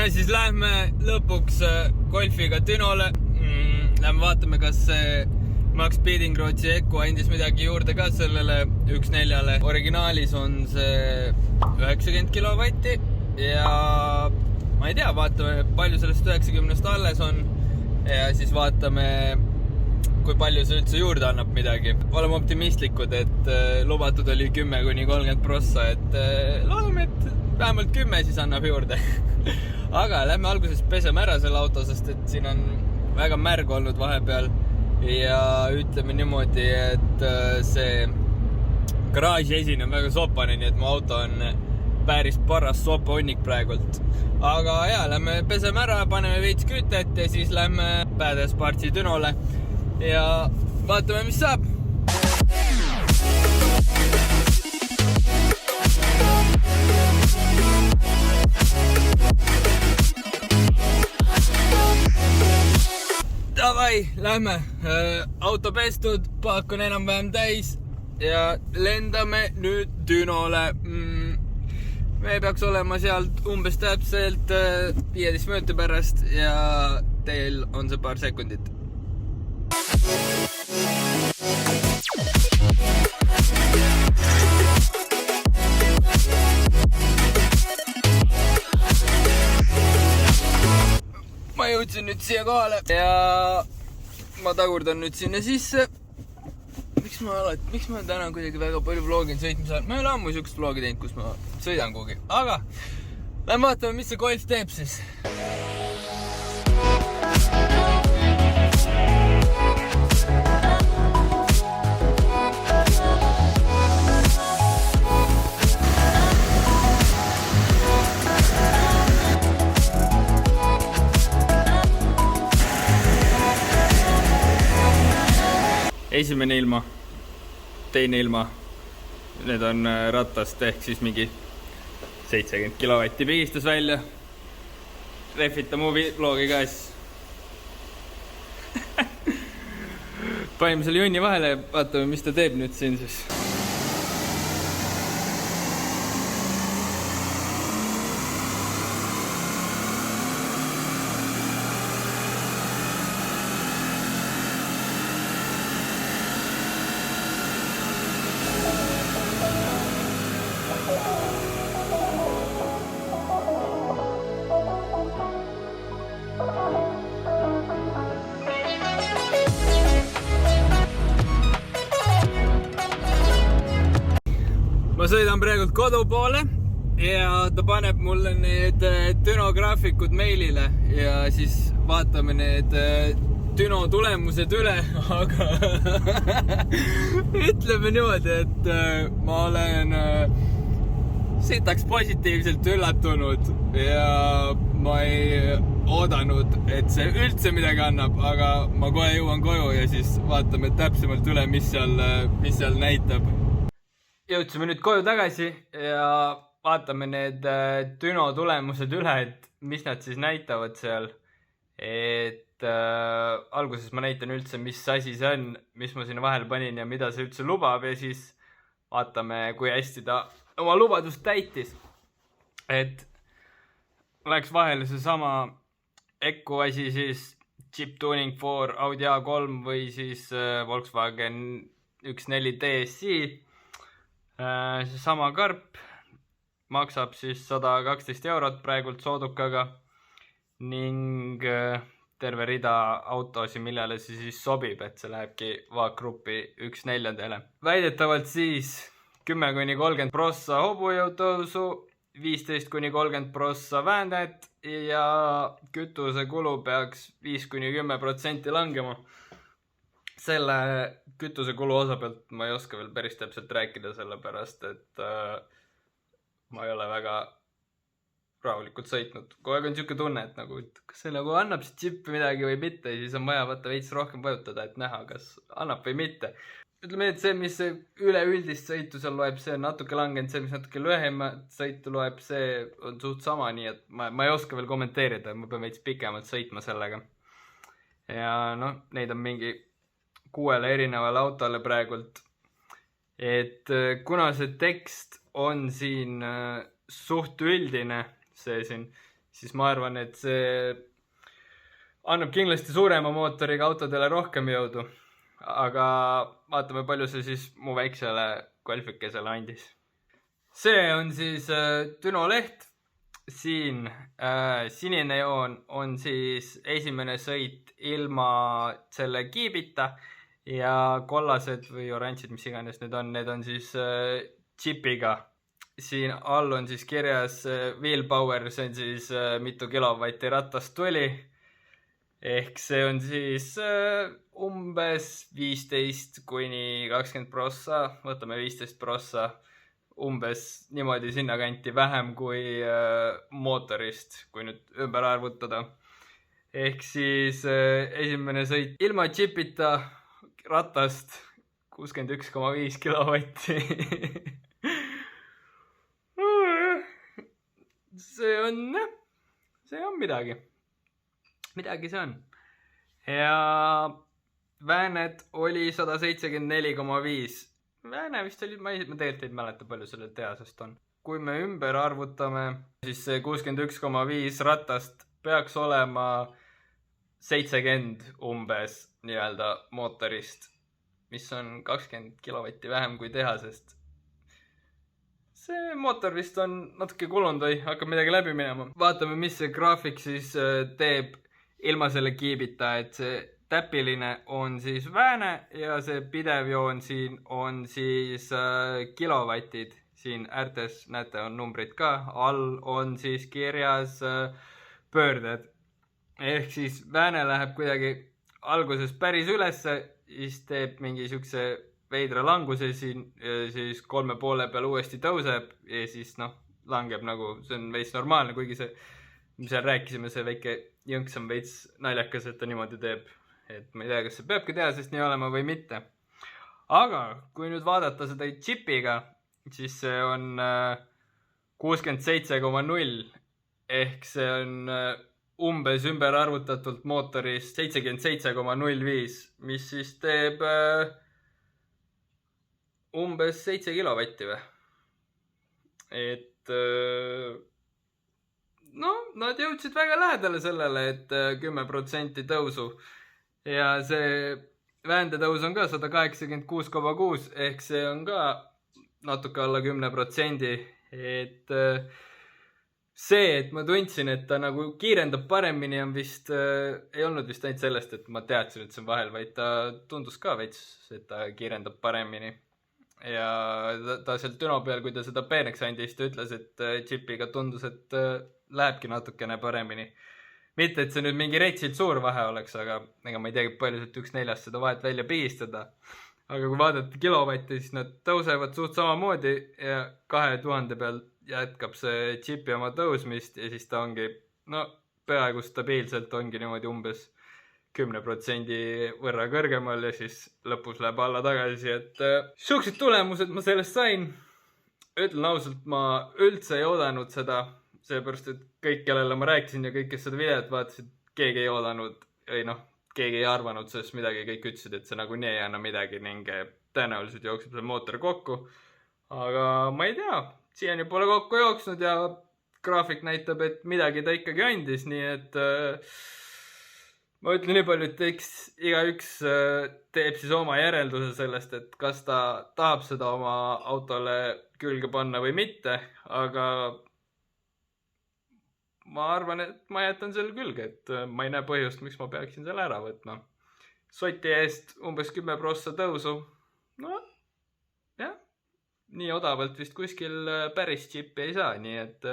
täna siis lähme lõpuks golfiga Dünole. Lähme vaatame, kas Max Speedingrootsi Eco andis midagi juurde ka sellele 1.4-le. Originaalis on see 90 kilovatti ja ma ei tea, vaatame palju sellest 90-st alles on ja siis vaatame, kui palju see üldse juurde annab midagi. Oleme optimistlikud, et lubatud oli 10–30 prossa, et loodame, et vähemalt 10 siis annab juurde. Aga lähme alguses peseme ära selle auto, sest et siin on väga märg olnud vahepeal ja ütleme niimoodi, et see garaaži esine on väga sopane, nii et mu auto on päris paras sopaonnik praegult. Aga jaa, lähme peseme ära, paneme veits kütet ja siis lähme Badass Partsi Dünole ja vaatame, mis saab. Davai, lähme. Auto pestud, paak on enam-vähem täis ja lendame nüüd Dünole. Me peaks olema sealt umbes täpselt 15 minuti pärast ja teil on see paar sekundit. Ma jõudsin nüüd siia kohale ja ma tagurdan nüüd sinna sisse. Miks ma täna kuidagi väga palju vlogin sõitma saan? Ma ei ole ammu siukest vlogi teinud, kus ma sõidan kuhugi. Aga lähme vaatame, mis see golf teeb siis. Esimene ilma, teine ilma, need on ratast ehk siis mingi 70 kilovatti pigistus välja. Rehvita mu vlogi ka siis. Panime selle junni vahele ja vaatame, mis ta teeb nüüd siin siis. Ma sõidan praegult kodu poole ja ta paneb mulle need Düno graafikud meilile ja siis vaatame need Düno tulemused üle, aga ütleme niimoodi, et ma olen sitaks positiivselt üllatunud ja ma ei oodanud, et see üldse midagi annab, aga ma kohe jõuan koju ja siis vaatame täpsemalt üle, mis seal näitab. Jõudsime nüüd koju tagasi ja vaatame need Düno tulemused üle, et mis nad siis näitavad seal. Et alguses ma näitan üldse, mis asi see on, mis ma sinna vahele panin ja mida see üldse lubab ja siis vaatame, kui hästi ta oma lubadust täitis. Et läks vahele see sama Eco asi siis Chip Tuning for Audi A3 või siis Volkswagen 1.4 DSi. See sama karp maksab siis 112 eurot praegult soodukaga ning terve rida autosi, millele see siis sobib, et see lähebki vaakgruppi 1.4-dele. Väidetavalt siis 10–30 prossa hobujõutõusu, 15–30 prossa väändet ja kütuse kulu peaks 5–10% langema. Selle kütuse kulu osa pealt ma ei oska veel päris täpselt rääkida, sellepärast et ma ei ole väga rahulikult sõitnud. Kogu aeg on siuke tunne, et nagu, kas see nagu annab see džip midagi või mitte, siis on vaja vaata veits rohkem vajutada, et näha, kas annab või mitte. Ütleme, et see, mis üleüldist sõitu seal loeb, see on natuke langenud, see, mis natuke lühemat sõitu loeb, see on suht sama, nii et ma ei oska veel kommenteerida, ma pean veits pikemalt sõitma sellega. Ja noh, neid on mingi 6 erinevale autole praegult. Et kuna see tekst on siin suht üldine, see siin, siis ma arvan, et see annab kindlasti suurema mootoriga autodele rohkem jõudu. Aga vaatame, palju see siis mu väiksele golfikesele andis. See on siis Düno leht. Siin sinine joon on siis esimene sõit ilma selle kiibita ja kollased või oranžid, mis iganes need on siis chipiga. Siin all on siis kirjas wheel power, see on siis mitu kilovatti ratast tuli. Ehk see on siis umbes 15 kuni 20 prossa, võtame 15 prossa. Umbes niimoodi sinna kanti vähem kui mootorist, kui nüüd ümber arvutada. Ehk siis esimene sõit ilma chipita ratast 61,5 kilovatti. See on midagi. Midagi see on. Ja väänet oli 174,5. Vääne vist oli, ma tegelikult ei mäleta, palju selle tehasest on. Kui me ümber arvutame, siis see 61,5 ratast peaks olema 70 umbes nii-öelda mootorist, mis on 20 kilovatti vähem kui tehasest. See mootor vist on natuke kulunud või hakkab midagi läbi minema. Vaatame, mis see graafik siis teeb ilma selle kiibita, et see täpiline on siis vääne ja see pidev joon siin on siis kilovatid. Siin äärtes näete on numbrid ka, all on siis kirjas pöörded. Ehk siis vääne läheb kuidagi alguses päris ülesse, siis teeb mingi siukse veidra languse siin, siis 3,5 peal uuesti tõuseb ja siis langeb nagu, see on veits normaalne, kuigi see, mis seal rääkisime, see väike jõnks on veits naljakas, et ta niimoodi teeb. Et ma ei tea, kas see peabki tehasest nii olema või mitte. Aga kui nüüd vaadata seda chipiga, siis see on 67,0 ehk see on umbes ümber arvutatult mootorist 77,05, mis siis teeb umbes 7 kilovatti või. Et nad jõudsid väga lähedale sellele, et 10% tõusu. Ja see väände tõus on ka 186,6 ehk see on ka natuke alla 10%. Et see, et ma tundsin, et ta nagu kiirendab paremini, on vist, ei olnud vist ainult sellest, et ma teadsin, et see on vahel, vaid ta tundus ka veits, et ta kiirendab paremini. Ja ta seal Düno peal, kui ta seda peeneks andis, ta ütles, et chipiga tundus, et lähebki natukene paremini. Mitte, et see nüüd mingi retsilt suur vahe oleks, aga ega ma ei teagi, palju sealt 1/4 seda vahet välja pigistada. Aga kui vaadata kilovatti, siis nad tõusevad suht samamoodi ja 2000 peal jätkab see chipi oma tõusmist ja siis ta ongi, peaaegu stabiilselt ongi niimoodi umbes 10% võrra kõrgemal ja siis lõpus läheb alla tagasi, et siuksed tulemused ma sellest sain. Ütlen ausalt, ma üldse ei oodanud seda. Seepärast, et kõik, kellele ma rääkisin ja kõik, kes seda videot vaatasid, keegi ei oodanud või keegi ei arvanud sellest midagi, kõik ütlesid, et see nagu nii ei anna midagi ning tõenäoliselt jookseb see mootor kokku. Aga ma ei tea, siiani pole kokku jooksnud ja graafik näitab, et midagi ta ikkagi andis, nii et ma ütlen nii palju, et eks igaüks teeb siis oma järelduse sellest, et kas ta tahab seda oma autole külge panna või mitte, aga ma arvan, et ma jätan selle külge, et ma ei näe põhjust, miks ma peaksin selle ära võtma. Soti eest umbes 10% tõusu. Jah, nii odavalt vist kuskil päris chipi ei saa, nii et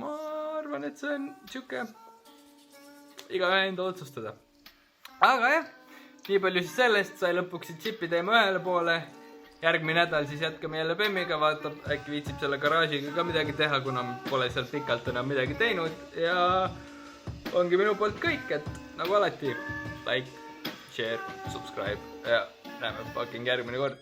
ma arvan, et see on siuke igaühe enda otsustada. Aga jah, nii palju siis sellest, sai lõpuks chipi teema ühele poole. Järgmine nädal siis jätkame jälle Bemmiga, vaatab, äkki viitsib selle garaažiga ka midagi teha, kuna pole seal pikalt enam midagi teinud. Ja ongi minu poolt kõik, et nagu alati, like, share, subscribe ja näeme fucking järgmine kord.